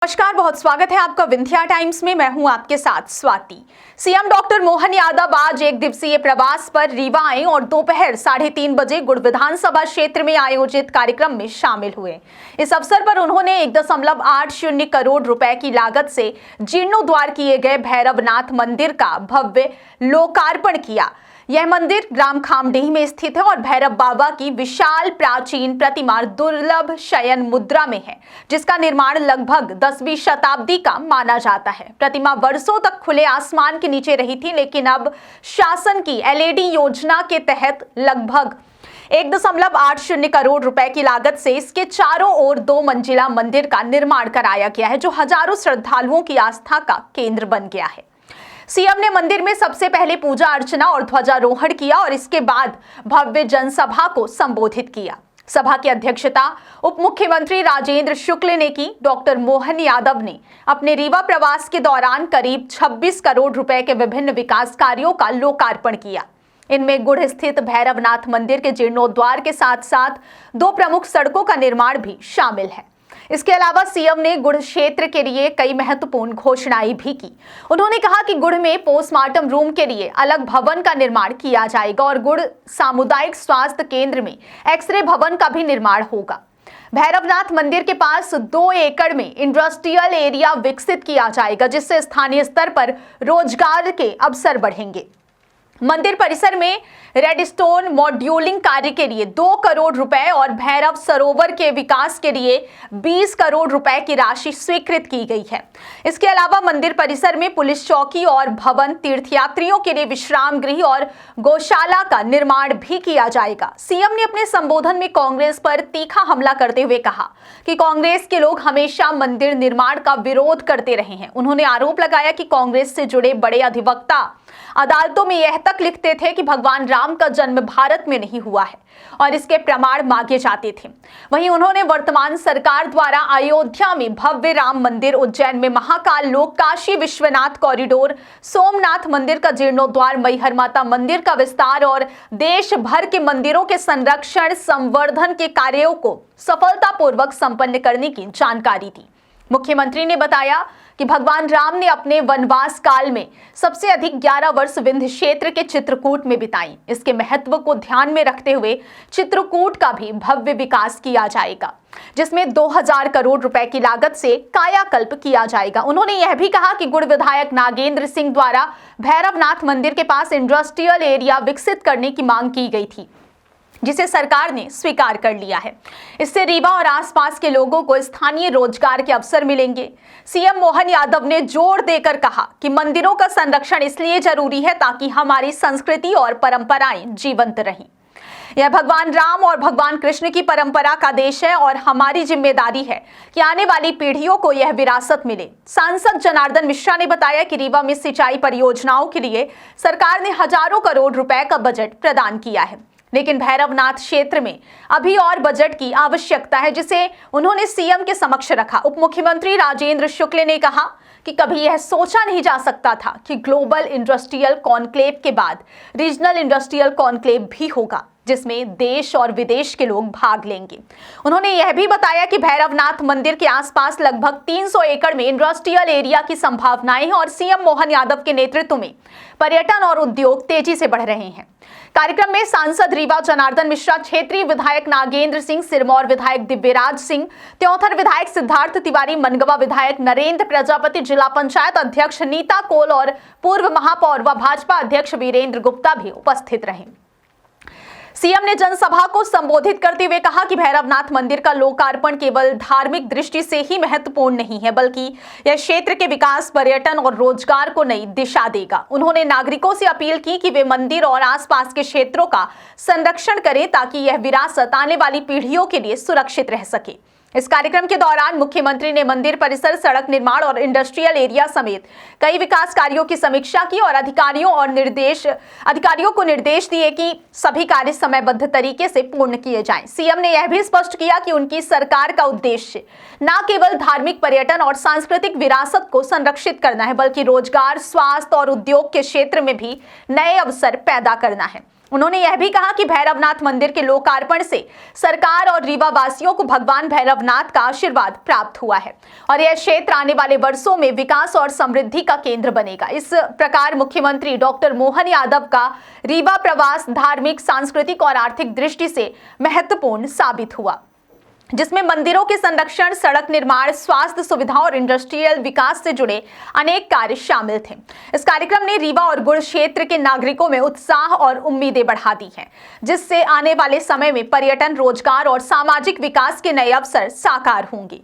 नमस्कार, बहुत स्वागत है आपका विंध्या टाइम्स में। मैं हूं आपके साथ स्वाति। सीएम डॉक्टर मोहन यादव आज एक दिवसीय प्रवास पर रीवा आए और दोपहर 3:30 बजे गुड़ विधानसभा क्षेत्र में आयोजित कार्यक्रम में शामिल हुए। इस अवसर पर उन्होंने 1.80 करोड़ रुपए की लागत से जीर्णोद्वार किए गए भैरवनाथ मंदिर का भव्य लोकार्पण किया। यह मंदिर ग्राम खामडीह में स्थित है और भैरव बाबा की विशाल प्राचीन प्रतिमा दुर्लभ शयन मुद्रा में है, जिसका निर्माण लगभग 10वीं शताब्दी का माना जाता है। प्रतिमा वर्षों तक खुले आसमान के नीचे रही थी, लेकिन अब शासन की एलईडी योजना के तहत लगभग 1.80 करोड़ रुपए की लागत से इसके चारों ओर 2 मंजिला मंदिर का निर्माण कराया गया है, जो हजारों श्रद्धालुओं की आस्था का केंद्र बन गया है। सीएम ने मंदिर में सबसे पहले पूजा अर्चना और ध्वजारोहण किया और इसके बाद भव्य जनसभा को संबोधित किया। सभा की अध्यक्षता उप मुख्यमंत्री राजेंद्र शुक्ल ने की। डॉक्टर मोहन यादव ने अपने रीवा प्रवास के दौरान करीब 26 करोड़ रुपए के विभिन्न विकास कार्यों का लोकार्पण किया। इनमें गुड़ स्थित भैरवनाथ मंदिर के जीर्णोद्वार के साथ साथ 2 प्रमुख सड़कों का निर्माण भी शामिल है। इसके अलावा सीएम ने गुड़ क्षेत्र के लिए कई महत्वपूर्ण घोषणाएं भी की। उन्होंने कहा कि गुड़ में पोस्टमार्टम रूम के लिए अलग भवन का निर्माण किया जाएगा और गुड़ सामुदायिक स्वास्थ्य केंद्र में एक्सरे भवन का भी निर्माण होगा। भैरवनाथ मंदिर के पास 2 एकड़ में इंडस्ट्रियल एरिया विकसित किया जाएगा, जिससे स्थानीय स्तर पर रोजगार के अवसर बढ़ेंगे। मंदिर परिसर में रेडस्टोन मॉड्यूलिंग कार्य के लिए 2 करोड़ रुपए और भैरव सरोवर के विकास के लिए 20 करोड़ रुपए की राशि स्वीकृत की गई है। इसके अलावा मंदिर परिसर में पुलिस चौकी और भवन, तीर्थयात्रियों के लिए विश्राम गृह और गौशाला का निर्माण भी किया जाएगा। सीएम ने अपने संबोधन में कांग्रेस पर तीखा हमला करते हुए कहा कि कांग्रेस के लोग हमेशा मंदिर निर्माण का विरोध करते रहे हैं। उन्होंने आरोप लगाया कि कांग्रेस से जुड़े बड़े अधिवक्ता अदालतों में यह तक लिखते थे कि भगवान राम का जन्म भारत में नहीं हुआ है और इसके प्रमाण मांगे जाते थे। वहीं उन्होंने वर्तमान सरकार द्वारा अयोध्या में भव्य राम मंदिर, उज्जैन में महाकाल लोक, काशी विश्वनाथ कॉरिडोर, सोमनाथ मंदिर का जीर्णोद्वार, मैहर माता मंदिर का विस्तार और देश भर के मंदिरों के संरक्षण संवर्धन के कार्यों को सफलतापूर्वक संपन्न करने की जानकारी दी। मुख्यमंत्री ने बताया कि भगवान राम ने अपने वनवास काल में सबसे अधिक 11 वर्ष विंध्य क्षेत्र के चित्रकूट में बिताई। इसके महत्व को ध्यान में रखते हुए चित्रकूट का भी भव्य विकास किया जाएगा, जिसमें 2000 करोड़ रुपए की लागत से कायाकल्प किया जाएगा। उन्होंने यह भी कहा कि गुड़ विधायक नागेंद्र सिंह द्वारा भैरवनाथ मंदिर के पास इंडस्ट्रियल एरिया विकसित करने की मांग की गई थी, जिसे सरकार ने स्वीकार कर लिया है। इससे रीवा और आसपास के लोगों को स्थानीय रोजगार के अवसर मिलेंगे। सीएम मोहन यादव ने जोर देकर कहा कि मंदिरों का संरक्षण इसलिए जरूरी है ताकि हमारी संस्कृति और परंपराएं जीवंत रहें। यह भगवान राम और भगवान कृष्ण की परंपरा का देश है और हमारी जिम्मेदारी है कि आने वाली पीढ़ियों को यह विरासत मिले। सांसद जनार्दन मिश्रा ने बताया कि रीवा में सिंचाई परियोजनाओं के लिए सरकार ने हजारों करोड़ रुपए का बजट प्रदान किया है, लेकिन भैरवनाथ क्षेत्र में अभी और बजट की आवश्यकता है, जिसे उन्होंने सीएम के समक्ष रखा। उप मुख्यमंत्री राजेंद्र शुक्ल ने कहा कि कभी यह सोचा नहीं जा सकता था कि ग्लोबल इंडस्ट्रियल कॉन्क्लेव के बाद रीजनल इंडस्ट्रियल कॉन्क्लेव भी होगा, जिसमें देश और विदेश के लोग भाग लेंगे। उन्होंने यह भी बताया कि भैरवनाथ मंदिर के आसपास लगभग 300 एकड़ में इंडस्ट्रियल एरिया की संभावनाएं हैं और सीएम मोहन यादव के नेतृत्व में पर्यटन और उद्योग तेजी से बढ़ रहे हैं। कार्यक्रम में सांसद रीवा जनार्दन मिश्रा, क्षेत्रीय विधायक नागेंद्र सिंह, सिरमौर विधायक दिव्यराज सिंह, त्योंथर विधायक सिद्धार्थ तिवारी, मनगवा विधायक नरेंद्र प्रजापति, जिला पंचायत अध्यक्ष नीता कोल और पूर्व महापौर व भाजपा अध्यक्ष वीरेंद्र गुप्ता भी उपस्थित रहे। सीएम ने जनसभा को संबोधित करते हुए कहा कि भैरवनाथ मंदिर का लोकार्पण केवल धार्मिक दृष्टि से ही महत्वपूर्ण नहीं है, बल्कि यह क्षेत्र के विकास, पर्यटन और रोजगार को नई दिशा देगा। उन्होंने नागरिकों से अपील की कि वे मंदिर और आसपास के क्षेत्रों का संरक्षण करें ताकि यह विरासत आने वाली पीढ़ियों के लिए सुरक्षित रह सके। इस कार्यक्रम के दौरान मुख्यमंत्री ने मंदिर परिसर, सड़क निर्माण और इंडस्ट्रियल एरिया समेत कई विकास कार्यों की समीक्षा की और अधिकारियों को निर्देश दिए कि सभी कार्य समयबद्ध तरीके से पूर्ण किए जाएं। सीएम ने यह भी स्पष्ट किया कि उनकी सरकार का उद्देश्य न केवल धार्मिक, पर्यटन और सांस्कृतिक विरासत को संरक्षित करना है, बल्कि रोजगार, स्वास्थ्य और उद्योग के क्षेत्र में भी नए अवसर पैदा करना है। उन्होंने यह भी कहा कि भैरवनाथ मंदिर के लोकार्पण से सरकार और रीवा वासियों को भगवान भैरवनाथ का आशीर्वाद प्राप्त हुआ है और यह क्षेत्र आने वाले वर्षों में विकास और समृद्धि का केंद्र बनेगा। इस प्रकार मुख्यमंत्री डॉक्टर मोहन यादव का रीवा प्रवास धार्मिक, सांस्कृतिक और आर्थिक दृष्टि से महत्वपूर्ण साबित हुआ, जिसमें मंदिरों के संरक्षण, सड़क निर्माण, स्वास्थ्य सुविधाओं और इंडस्ट्रियल विकास से जुड़े अनेक कार्य शामिल थे। इस कार्यक्रम ने रीवा और गुड़ क्षेत्र के नागरिकों में उत्साह और उम्मीदें बढ़ा दी हैं, जिससे आने वाले समय में पर्यटन, रोजगार और सामाजिक विकास के नए अवसर साकार होंगे।